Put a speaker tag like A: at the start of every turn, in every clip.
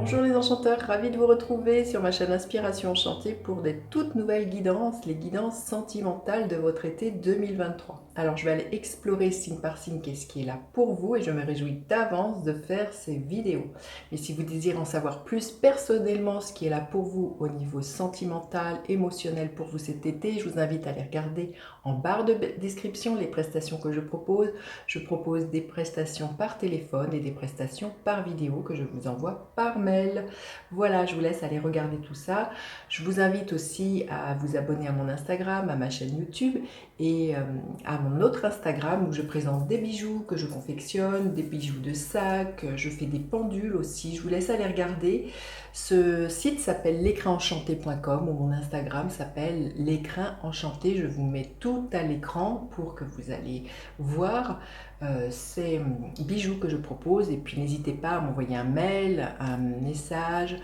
A: Bonjour les enchanteurs, ravi de vous retrouver sur ma chaîne Inspiration Enchantée pour des toutes nouvelles guidances, les guidances sentimentales de votre été 2023. Alors je vais aller explorer signe par signe qu'est-ce qui est là pour vous et je me réjouis d'avance de faire ces vidéos. Mais si vous désirez en savoir plus personnellement ce qui est là pour vous au niveau sentimental, émotionnel pour vous cet été, je vous invite à aller regarder en barre de description les prestations que je propose. Je propose des prestations par téléphone et des prestations par vidéo que je vous envoie par mail. Voilà, je vous laisse aller regarder tout ça. Je vous invite aussi à vous abonner à mon Instagram, à ma chaîne YouTube et à mon autre Instagram où je présente des bijoux que je confectionne, des bijoux de sac, je fais des pendules aussi. Je vous laisse aller regarder. Ce site s'appelle l'écrinenchanté.com ou mon Instagram s'appelle l'écrin enchanté. Je vous mets tout à l'écran pour que vous allez voir ces bijoux que je propose et puis n'hésitez pas à m'envoyer un mail, un message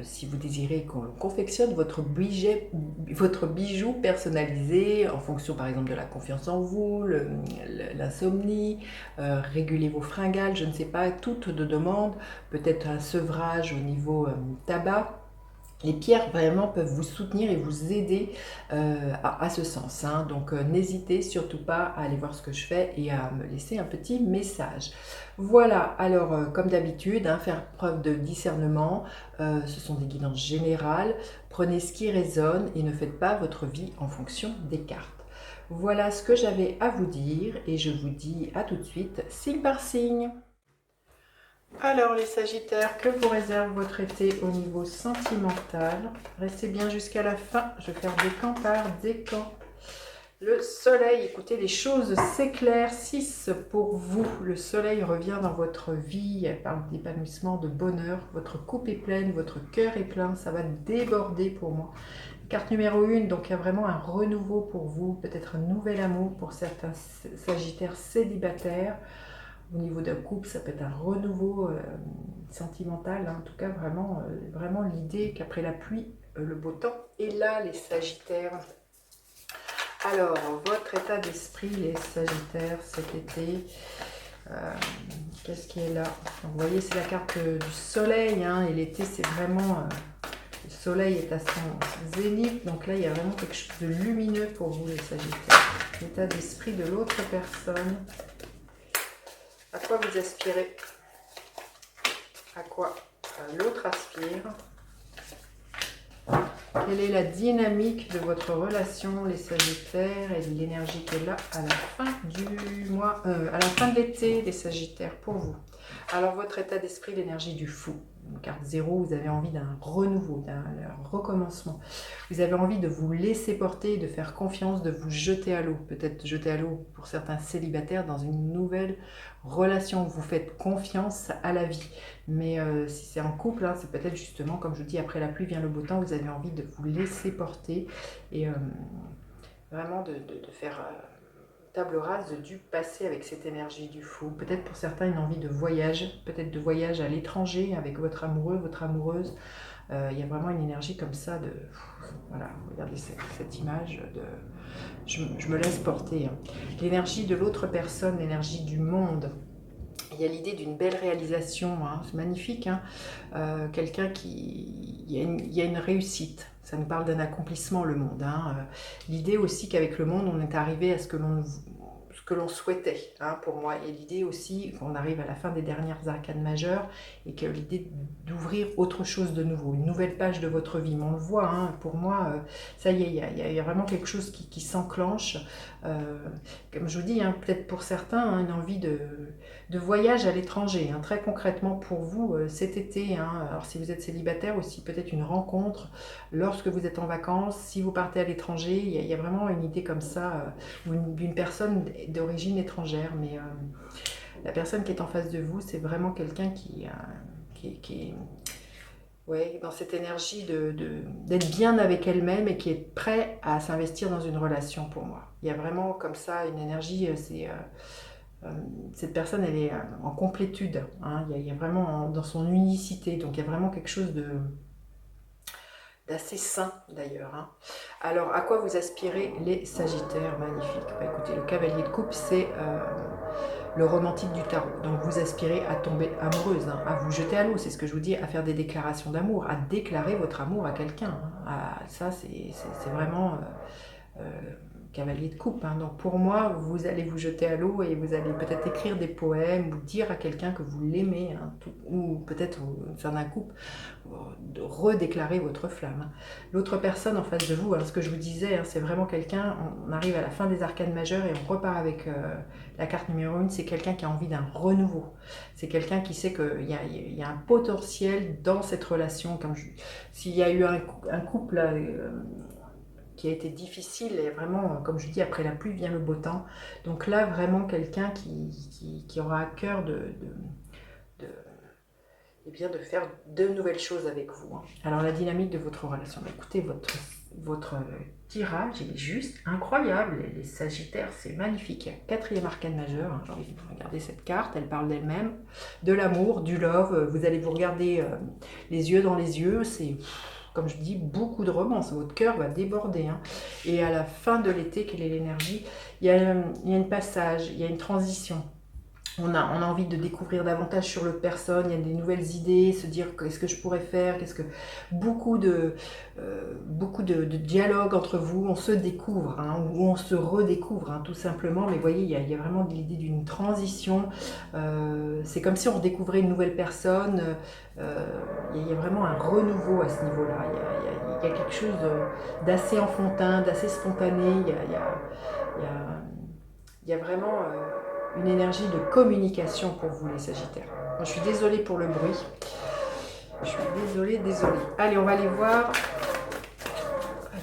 A: si vous désirez qu'on confectionne votre bijou personnalisé en fonction par exemple de la confiance en vous, l'insomnie, réguler vos fringales, je ne sais pas, toutes de demande, peut-être un sevrage au niveau tabac. Les pierres vraiment peuvent vous soutenir et vous aider à ce sens. Hein. Donc n'hésitez surtout pas à aller voir ce que je fais et à me laisser un petit message. Voilà, alors comme d'habitude, hein, faire preuve de discernement, ce sont des guidances générales. Prenez ce qui résonne et ne faites pas votre vie en fonction des cartes. Voilà ce que j'avais à vous dire et je vous dis à tout de suite, signe par signe. Alors les Sagittaires, que vous réserve votre été au niveau sentimental? Restez bien jusqu'à la fin, je vais faire décan par décan. Le soleil, écoutez, les choses s'éclaircissent pour vous. Le soleil revient dans votre vie, elle parle d'épanouissement, de bonheur. Votre coupe est pleine, votre cœur est plein, ça va déborder pour moi. Carte numéro 1, donc il y a vraiment un renouveau pour vous, peut-être un nouvel amour pour certains Sagittaires célibataires. Au niveau d'un couple, ça peut être un renouveau sentimental, hein. En tout cas vraiment l'idée qu'après la pluie, le beau temps est là, les Sagittaires. Alors, votre état d'esprit, les Sagittaires, cet été, qu'est-ce qui est là? Donc, vous voyez, c'est la carte du soleil, hein, et l'été, c'est vraiment... le soleil est à son zénith, donc là, il y a vraiment quelque chose de lumineux pour vous, les Sagittaires. L'état d'esprit de l'autre personne. À quoi vous aspirez? À quoi l'autre aspire? Quelle est la dynamique de votre relation, les Sagittaires, et l'énergie qui est là à la fin du mois, à la fin de l'été, les Sagittaires, pour vous? Alors, votre état d'esprit, l'énergie du fou. Une carte 0, vous avez envie d'un renouveau, d'un recommencement. Vous avez envie de vous laisser porter, de faire confiance, de vous jeter à l'eau. Peut-être jeter à l'eau pour certains célibataires dans une nouvelle relation. Vous faites confiance à la vie. Mais si c'est en couple, hein, c'est peut-être justement, comme je vous dis, après la pluie vient le beau temps, vous avez envie de vous laisser porter et vraiment de faire table rase du passé avec cette énergie du fou. Peut-être pour certains une envie de voyage, peut-être de voyage à l'étranger avec votre amoureux, votre amoureuse. Il y a vraiment une énergie comme ça de... Voilà, regardez cette image de... Je me laisse porter. Hein. L'énergie de l'autre personne, l'énergie du monde. Il y a l'idée d'une belle réalisation, hein, c'est magnifique, hein. Quelqu'un qui... Il y a une réussite, ça nous parle d'un accomplissement le monde. Hein. L'idée aussi qu'avec le monde, on est arrivé à ce que l'on souhaitait, hein, pour moi. Et l'idée aussi qu'on arrive à la fin des dernières arcanes majeures et que l'idée d'ouvrir autre chose de nouveau, une nouvelle page de votre vie. Mais on le voit, hein, pour moi, ça y est, il y a vraiment quelque chose qui s'enclenche. Comme je vous dis, hein, peut-être pour certains, hein, une envie de voyage à l'étranger. Hein, très concrètement pour vous, cet été, hein, alors si vous êtes célibataire aussi, peut-être une rencontre lorsque vous êtes en vacances, si vous partez à l'étranger, il y a vraiment une idée comme ça, d'une personne d'origine étrangère, mais la personne qui est en face de vous, c'est vraiment quelqu'un qui est ouais, dans cette énergie d'être bien avec elle-même et qui est prêt à s'investir dans une relation pour moi. Il y a vraiment comme ça une énergie, cette personne, elle est en complétude, hein, il y a vraiment dans son unicité, donc il y a vraiment quelque chose d'assez sain d'ailleurs, hein. Alors, à quoi vous aspirez les Sagittaires? Magnifique. Bah, écoutez, le cavalier de coupe, c'est le romantique du tarot. Donc, vous aspirez à tomber amoureuse, hein, à vous jeter à l'eau, c'est ce que je vous dis, à faire des déclarations d'amour, à déclarer votre amour à quelqu'un, hein. Ça, c'est vraiment... cavalier de coupe, hein. Donc pour moi, vous allez vous jeter à l'eau et vous allez peut-être écrire des poèmes ou dire à quelqu'un que vous l'aimez, hein, ou peut-être faire d'un couple, de redéclarer votre flamme, hein. L'autre personne en face de vous, hein, ce que je vous disais, hein, c'est vraiment quelqu'un, on arrive à la fin des arcanes majeures et on repart avec la carte numéro 1, c'est quelqu'un qui a envie d'un renouveau. C'est quelqu'un qui sait qu'il y a un potentiel dans cette relation. S'il y a eu un couple... qui a été difficile, et vraiment, comme je dis, après la pluie vient le beau temps. Donc là, vraiment quelqu'un qui aura à cœur eh bien, de faire de nouvelles choses avec vous, hein. Alors la dynamique de votre relation, écoutez, votre tirage, il est juste incroyable. Les Sagittaires, c'est magnifique. Quatrième arcane majeur, hein, j'ai envie de regarder cette carte, elle parle d'elle-même, de l'amour, du love. Vous allez vous regarder les yeux dans les yeux, c'est... Comme je dis, beaucoup de romance, votre cœur va déborder, hein. Et à la fin de l'été, quelle est l'énergie? Il y a un passage, il y a une transition. On a envie de découvrir davantage sur l'autre personne, il y a des nouvelles idées, se dire qu'est-ce que je pourrais faire, beaucoup de dialogue entre vous, on se découvre, hein, ou on se redécouvre, hein, tout simplement. Mais vous voyez, il y a vraiment l'idée d'une transition, c'est comme si on redécouvrait une nouvelle personne, il y a vraiment un renouveau à ce niveau-là, il y a quelque chose d'assez enfantin, d'assez spontané, il y a vraiment... une énergie de communication pour vous les Sagittaires. Bon, je suis désolée pour le bruit. Je suis désolée. Allez, on va aller voir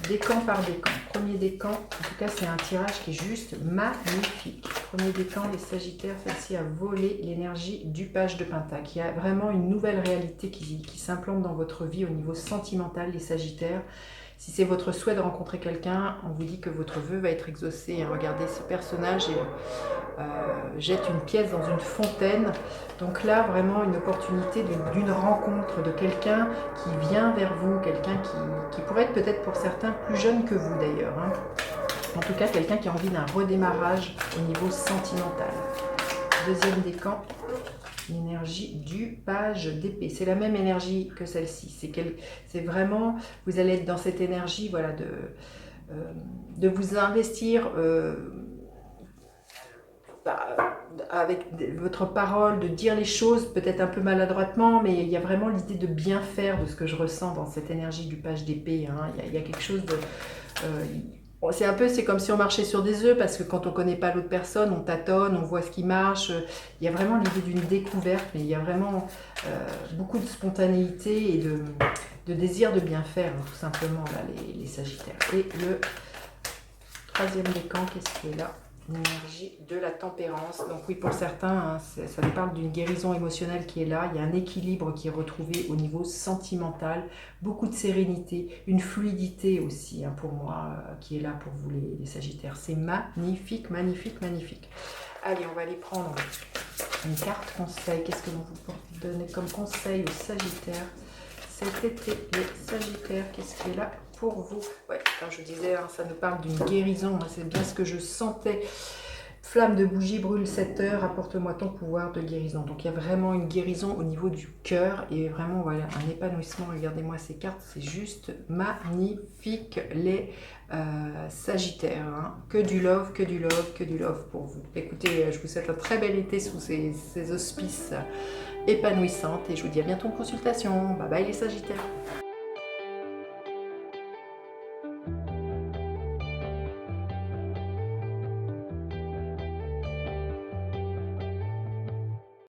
A: décan par décan. Premier décan, en tout cas c'est un tirage qui est juste magnifique. Premier décan, les Sagittaires, celle-ci a volé l'énergie du page de Pentacle. Il y a vraiment une nouvelle réalité qui s'implante dans votre vie au niveau sentimental, les Sagittaires. Si c'est votre souhait de rencontrer quelqu'un, on vous dit que votre vœu va être exaucé. Regardez ce personnage et jette une pièce dans une fontaine. Donc là, vraiment une opportunité d'une rencontre de quelqu'un qui vient vers vous, quelqu'un qui pourrait être peut-être pour certains plus jeune que vous d'ailleurs, hein. En tout cas, quelqu'un qui a envie d'un redémarrage au niveau sentimental. Deuxième décan. L'énergie du page d'épée. C'est la même énergie que celle-ci. C'est vraiment, vous allez être dans cette énergie, voilà, de vous investir avec votre parole, de dire les choses peut-être un peu maladroitement, mais il y a vraiment l'idée de bien faire de ce que je ressens dans cette énergie du page d'épée, hein. Il y a quelque chose de... c'est comme si on marchait sur des œufs, parce que quand on ne connaît pas l'autre personne, on tâtonne, on voit ce qui marche. Il y a vraiment l'idée d'une découverte, mais il y a vraiment beaucoup de spontanéité et de désir de bien faire, hein, tout simplement, là, les Sagittaires. Et le troisième décan, qu'est-ce qui est là? L'énergie de la tempérance. Donc oui, pour certains, hein, ça nous parle d'une guérison émotionnelle qui est là. Il y a un équilibre qui est retrouvé au niveau sentimental, beaucoup de sérénité, une fluidité aussi, hein, pour moi, qui est là pour vous les Sagittaires. C'est magnifique, magnifique, magnifique. Allez, on va aller prendre une carte conseil. Qu'est-ce que l'on vous donne comme conseil aux Sagittaires cet été? Les Sagittaires, qu'est-ce qui est là pour vous? Ouais, comme je disais, hein, ça nous parle d'une guérison, hein, c'est bien ce que je sentais. Flamme de bougie brûle 7 heures, apporte-moi ton pouvoir de guérison. Donc il y a vraiment une guérison au niveau du cœur et vraiment voilà, un épanouissement. Regardez-moi ces cartes, c'est juste magnifique les Sagittaires, hein. Que du love, que du love, que du love pour vous. Écoutez, je vous souhaite un très bel été sous ces auspices épanouissants et je vous dis à bientôt en consultation. Bye bye les Sagittaires.